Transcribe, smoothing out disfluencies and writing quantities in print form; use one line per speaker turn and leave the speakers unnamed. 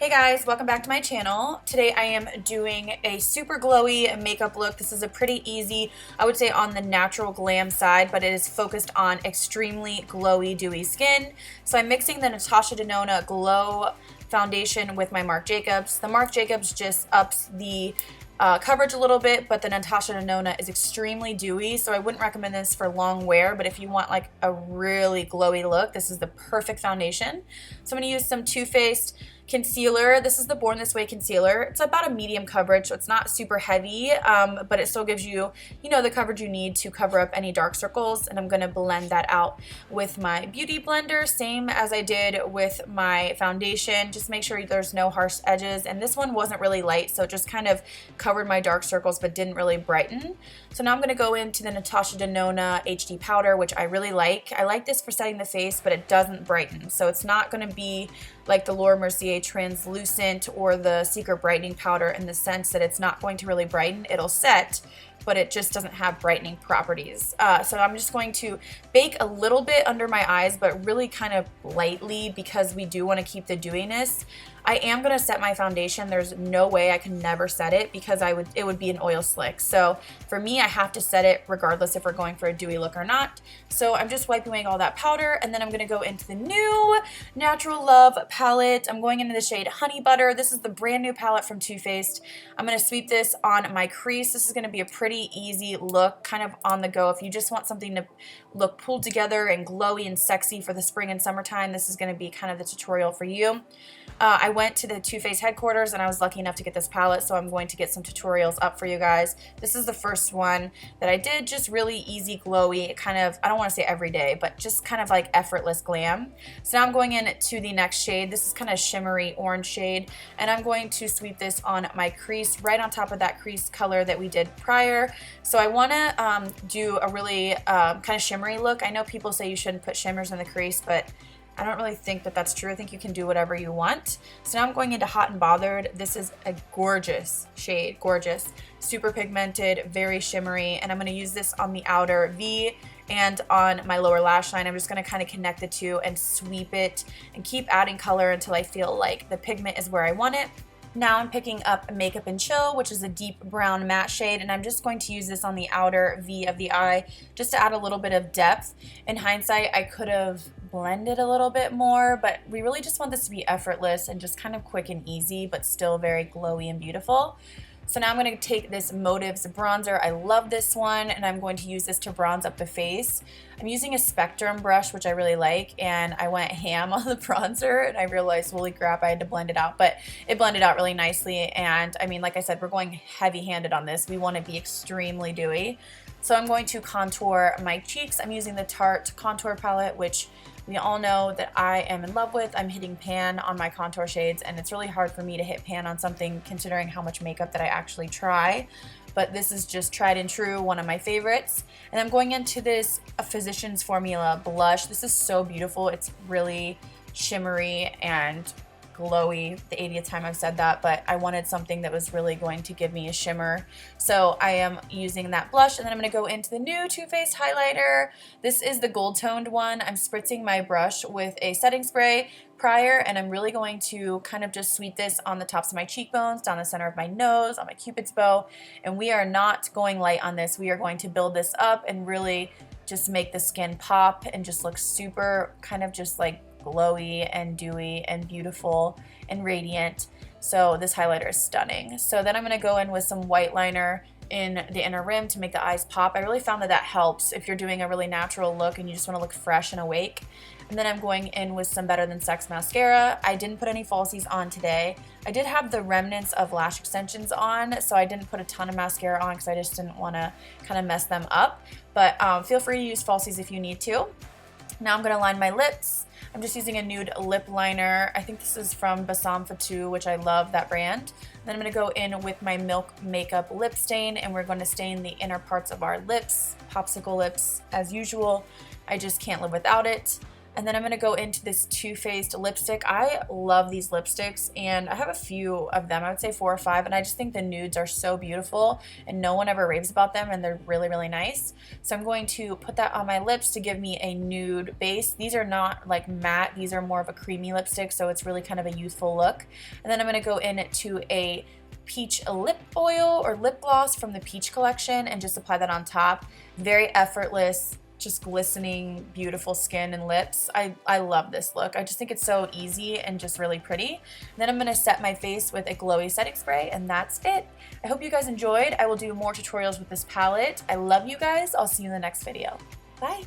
Hey guys, welcome back to my channel. Today I am doing a super glowy makeup look. This is a pretty easy, I would say on the natural glam side, but it is focused on extremely glowy, dewy skin. So I'm mixing the Natasha Denona Glow foundation with my Marc Jacobs. The Marc Jacobs just ups the coverage a little bit, but the Natasha Denona is extremely dewy, so I wouldn't recommend this for long wear, but if you want like a really glowy look, this is the perfect foundation. So I'm going to use some Too Faced concealer. This is the Born This Way concealer. It's about a medium coverage, so it's not super heavy, but it still gives you, the coverage you need to cover up any dark circles, and I'm going to blend that out with my beauty blender, same as I did with my foundation. Just make sure there's no harsh edges, and this one wasn't really light, so it just kind of covered my dark circles but didn't really brighten. So now I'm going to go into the Natasha Denona HD powder, which I really like. I like this for setting the face, but it doesn't brighten, so it's not going to be like the Laura Mercier translucent or the Secret brightening powder in the sense that it's not going to really brighten. It'll set, but it just doesn't have brightening properties. So I'm just going to bake a little bit under my eyes, but really kind of lightly because we do want to keep the dewiness. I am going to set my foundation. There's no way I can never set it because it would be an oil slick. So for me, I have to set it regardless if we're going for a dewy look or not. So I'm just wiping away all that powder, and then I'm going to go into the new Natural Love palette. I'm going into the shade Honey Butter. This is the brand new palette from Too Faced. I'm going to sweep this on my crease. This is going to be a pretty easy look, kind of on the go. If you just want something to look pulled together and glowy and sexy for the spring and summertime, this is going to be kind of the tutorial for you. I went to the Too Faced headquarters and I was lucky enough to get this palette, so I'm going to get some tutorials up for you guys. This is the first one that I did, just really easy glowy, kind of, I don't want to say everyday, but just kind of like effortless glam. So now I'm going into the next shade. This is kind of shimmery orange shade, and I'm going to sweep this on my crease right on top of that crease color that we did prior. So I want to do a really kind of shimmery look. I know people say you shouldn't put shimmers in the crease, but I don't really think that that's true. I think you can do whatever you want. So now I'm going into Hot and Bothered. This is a gorgeous shade, gorgeous, super pigmented, very shimmery, and I'm going to use this on the outer V and on my lower lash line. I'm just going to kind of connect the two and sweep it and keep adding color until I feel like the pigment is where I want it. Now I'm picking up Makeup and Chill, which is a deep brown matte shade, and I'm just going to use this on the outer V of the eye just to add a little bit of depth. In hindsight, I could have blended a little bit more, but we really just want this to be effortless and just kind of quick and easy, but still very glowy and beautiful. So now I'm going to take this Motives bronzer. I love this one, and I'm going to use this to bronze up the face. I'm using a Spectrum brush, which I really like, and I went ham on the bronzer, and I realized, holy crap, I had to blend it out, but it blended out really nicely. And I mean, like I said, we're going heavy-handed on this. We want to be extremely dewy. So I'm going to contour my cheeks. I'm using the Tarte contour palette, which we all know that I am in love with. I'm hitting pan on my contour shades, and it's really hard for me to hit pan on something considering how much makeup that I actually try. But this is just tried and true, one of my favorites. And I'm going into this Physicians Formula blush. This is so beautiful. It's really shimmery and glowy, the 80th time I've said that, but I wanted something that was really going to give me a shimmer. So I am using that blush, and then I'm going to go into the new Too Faced highlighter. This is the gold toned one. I'm spritzing my brush with a setting spray prior, and I'm really going to kind of just sweep this on the tops of my cheekbones, down the center of my nose, on my cupid's bow, and we are not going light on this. We are going to build this up and really just make the skin pop and just look super kind of just like glowy and dewy and beautiful and radiant. So this highlighter is stunning. So then I'm going to go in with some white liner in the inner rim to make the eyes pop. I really found that that helps if you're doing a really natural look and you just want to look fresh and awake. And then I'm going in with some Better Than Sex mascara. I didn't put any falsies on today. I did have the remnants of lash extensions on, so I didn't put a ton of mascara on because I just didn't want to kind of mess them up. But feel free to use falsies if you need to. Now I'm going to line my lips. I'm just using a nude lip liner. I think this is from Balsam Fatou, which I love that brand. Then I'm going to go in with my Milk Makeup lip stain, and we're going to stain the inner parts of our lips, popsicle lips as usual. I just can't live without it. And then I'm going to go into this Too Faced lipstick. I love these lipsticks, and I have a few of them. I would say 4 or 5, and I just think the nudes are so beautiful, and no one ever raves about them, and they're really, really nice. So I'm going to put that on my lips to give me a nude base. These are not like matte. These are more of a creamy lipstick, so it's really kind of a youthful look. And then I'm going to go into a peach lip oil or lip gloss from the Peach collection and just apply that on top. Very effortless, just glistening, beautiful skin and lips. I love this look. I just think it's so easy and just really pretty. And then I'm going to set my face with a glowy setting spray, and that's it. I hope you guys enjoyed. I will do more tutorials with this palette. I love you guys. I'll see you in the next video. Bye.